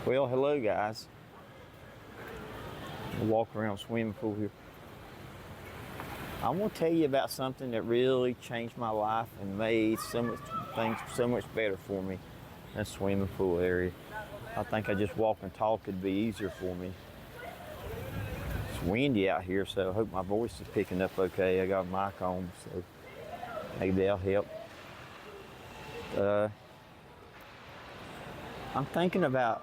Well, hello guys. We'll walk around swimming pool here. I want to tell you about something that really changed my life and made so much things so much better for me. That swimming pool area. I think I just walk and talk could be easier for me. It's windy out here, so I hope my voice is picking up okay. I got a mic on, so maybe that'll help. I'm thinking about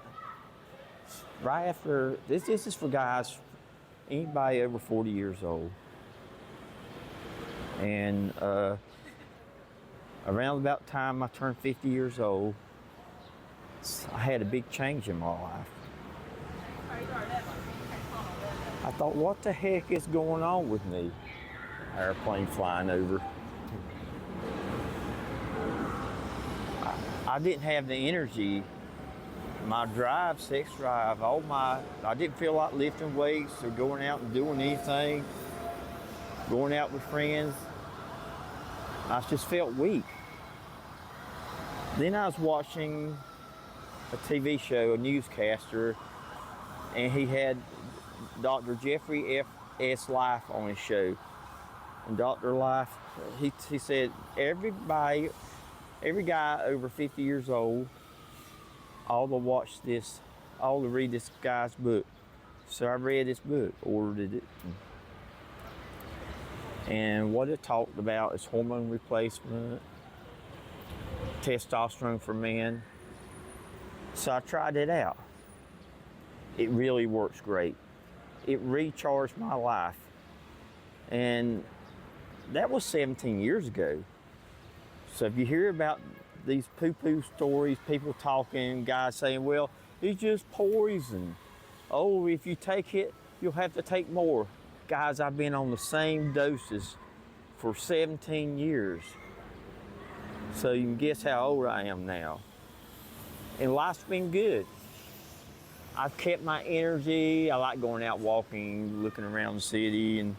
right after this is for guys, anybody over 40 years old. And around about the time I turned 50 years old, I had a big change in my life. I thought, what the heck is going on with me? Airplane flying over. I didn't have the energy, my drive, sex drive, I didn't feel like lifting weights or going out and doing anything, going out with friends. I just felt weak. Then I was watching a TV show, a newscaster, and he had Dr. Jeffrey F.S. Life on his show. And Dr. Life, he said every guy over 50 years old ought to watch this, ought to read this guy's book. So I read this book, ordered it. And what it talked about is hormone replacement, testosterone for men. So I tried it out. It really works great. It recharged my life. And that was 17 years ago. So if you hear about these poo-poo stories, people talking, guys saying, well, it's just poison. Oh, if you take it, you'll have to take more. Guys, I've been on the same doses for 17 years. So you can guess how old I am now. And life's been good. I've kept my energy. I like going out walking, looking around the city, and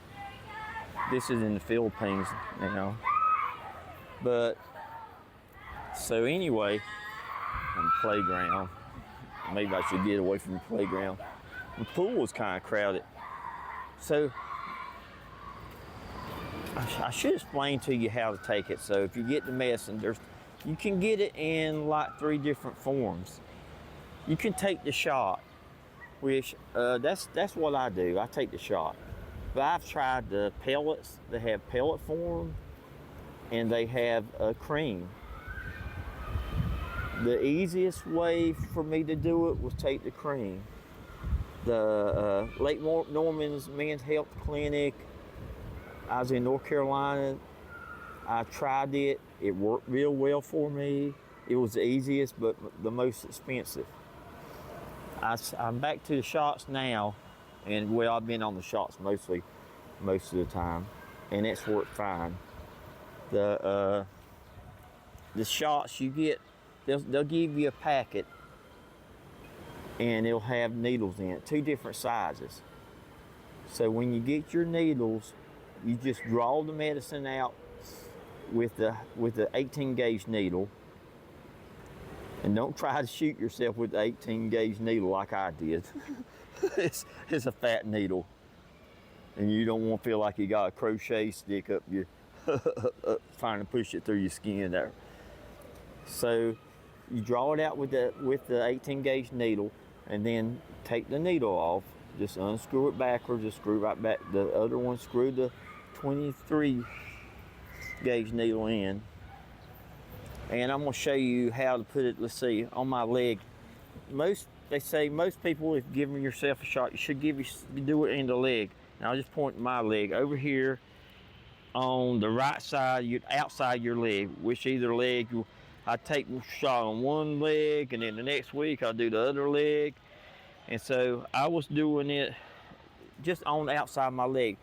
this is in the Philippines now. But, so anyway, on the playground, maybe I should get away from the playground. The pool was kind of crowded. So, I should explain to you how to take it. So if you get the medicine, you can get it in like 3 different forms. You can take the shot, which that's what I do. I take the shot. But I've tried the pellets. They have pellet form, and they have a cream. The easiest way for me to do it was take the cream. The Lake Norman's Men's Health Clinic, I was in North Carolina. I tried it. It worked real well for me. It was the easiest, but the most expensive. I'm back to the shots now, and well, I've been on the shots most of the time, and it's worked fine. The shots you get, they'll give you a packet, and it'll have needles in it, 2 different sizes. So when you get your needles, you just draw the medicine out with the 18 gauge needle, and don't try to shoot yourself with the 18 gauge needle like I did. It's a fat needle, and you don't want to feel like you got a crochet stick up your trying to push it through your skin there. So you draw it out with the 18 gauge needle, and then take the needle off. Just unscrew it backwards. Just screw right back. The other one, screw the 23 gauge needle in. And I'm going to show you how to put it, let's see, on my leg. They say most people, if giving yourself a shot, you should do it in the leg. And I'll just point my leg over here on the right side, outside your leg, which either leg, I take the shot on one leg, and then the next week I'll do the other leg. And so I was doing it just on the outside of my leg.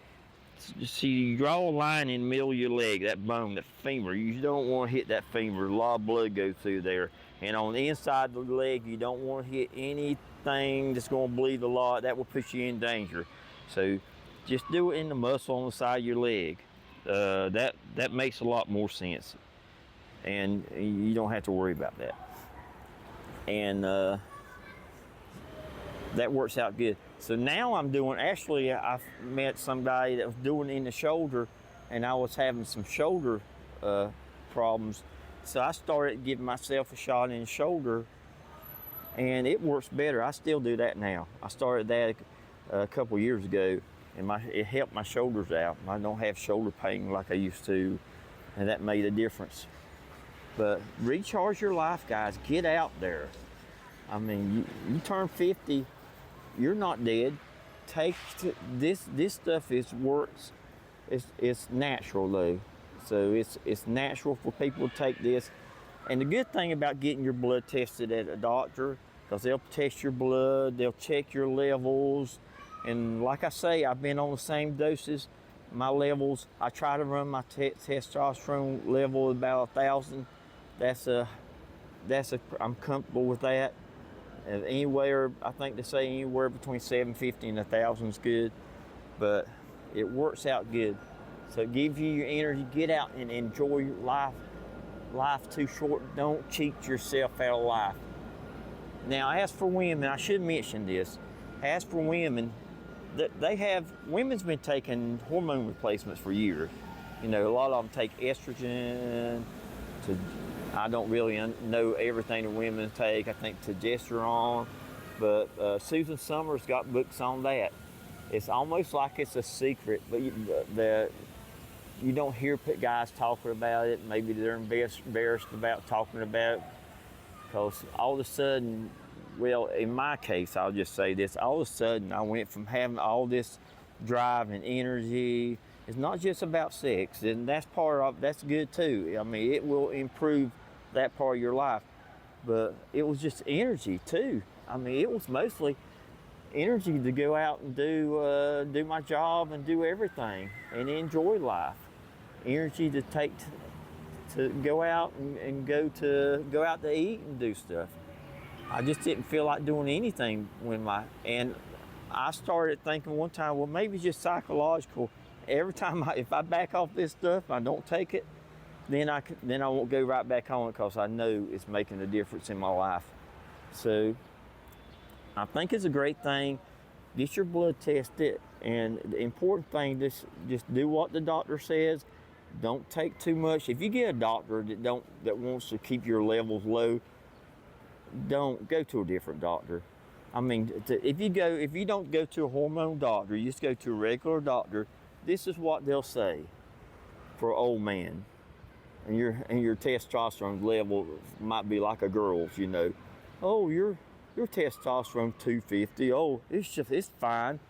See, you draw a line in the middle of your leg, that bone, that femur. You don't want to hit that femur. A lot of blood goes through there. And on the inside of the leg, you don't want to hit anything that's going to bleed a lot. That will put you in danger. So just do it in the muscle on the side of your leg. That makes a lot more sense. And you don't have to worry about that. And that works out good. So now I'm doing, actually I've met somebody that was doing it in the shoulder, and I was having some shoulder problems. So I started giving myself a shot in the shoulder, and it works better. I still do that now. I started that a couple years ago, and it helped my shoulders out. I don't have shoulder pain like I used to, and that made a difference. But recharge your life, guys. Get out there. I mean, you turn 50, you're not dead. This stuff works. It's natural though, so it's natural for people to take this. And the good thing about getting your blood tested at a doctor, because they'll test your blood, they'll check your levels, and like I say, I've been on the same doses. My levels, I try to run my testosterone level about 1,000. I'm comfortable with that. Anywhere, I think they say anywhere between 750 and 1,000 is good, but it works out good. So it gives you your energy. Get out and enjoy your life. Life's too short. Don't cheat yourself out of life. Now, as for women, I should mention this. As for women, women's been taking hormone replacements for years. You know, a lot of them take estrogen. I don't really know everything that women take. I think testosterone, but Susan Summers got books on that. It's almost like it's a secret, but you don't hear guys talking about it. Maybe they're embarrassed about talking about it, because all of a sudden, well, in my case, I'll just say this, all of a sudden I went from having all this drive and energy. It's not just about sex, and that's good too. I mean, it will improve that part of your life, but it was just energy too. I mean, it was mostly energy to go out and do my job and do everything and enjoy life. Energy to go out and go out to eat and do stuff. I just didn't feel like doing anything and I started thinking one time, well, maybe it's just psychological. Every time if I back off this stuff, I don't take it, then I won't go right back on it, because I know it's making a difference in my life. So I think it's a great thing. Get your blood tested, and the important thing, just do what the doctor says. Don't take too much. If you get a doctor that wants to keep your levels low, don't go to a different doctor. I mean, if you don't go to a hormone doctor, you just go to a regular doctor. This is what they'll say for an old man, and your testosterone level might be like a girl's. You know, oh, your testosterone 250. Oh, it's fine.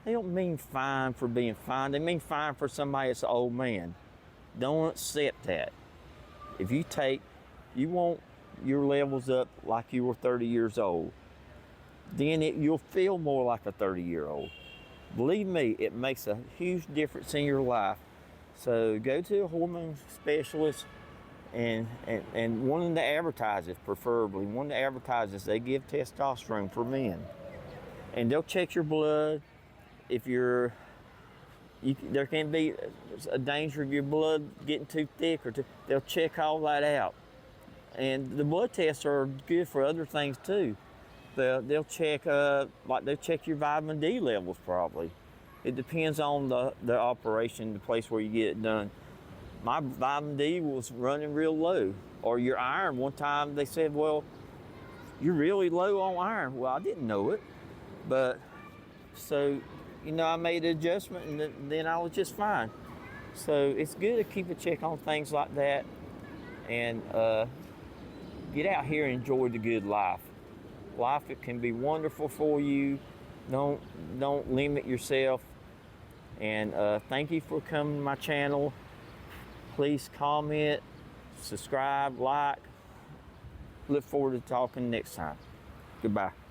They don't mean fine for being fine. They mean fine for somebody that's an old man. Don't accept that. If you want your levels up like you were 30 years old, then you'll feel more like a 30-year-old. Believe me, it makes a huge difference in your life. So go to a hormone specialist, and one of the advertisers, preferably one of the advertisers, they give testosterone for men, and they'll check your blood. If there can be a danger of your blood getting too thick, they'll check all that out. And the blood tests are good for other things too. They'll check they'll check your vitamin D levels probably. It depends on the operation, the place where you get it done. My vitamin D was running real low. Or your iron. One time they said, well, you're really low on iron. Well, I didn't know it, but so, you know, I made an adjustment, and then I was just fine. So it's good to keep a check on things like that, and get out here and enjoy the good life. Life, it can be wonderful for you. Don't limit yourself. And thank you for coming to my channel. Please comment, subscribe, like. Look forward to talking next time. Goodbye.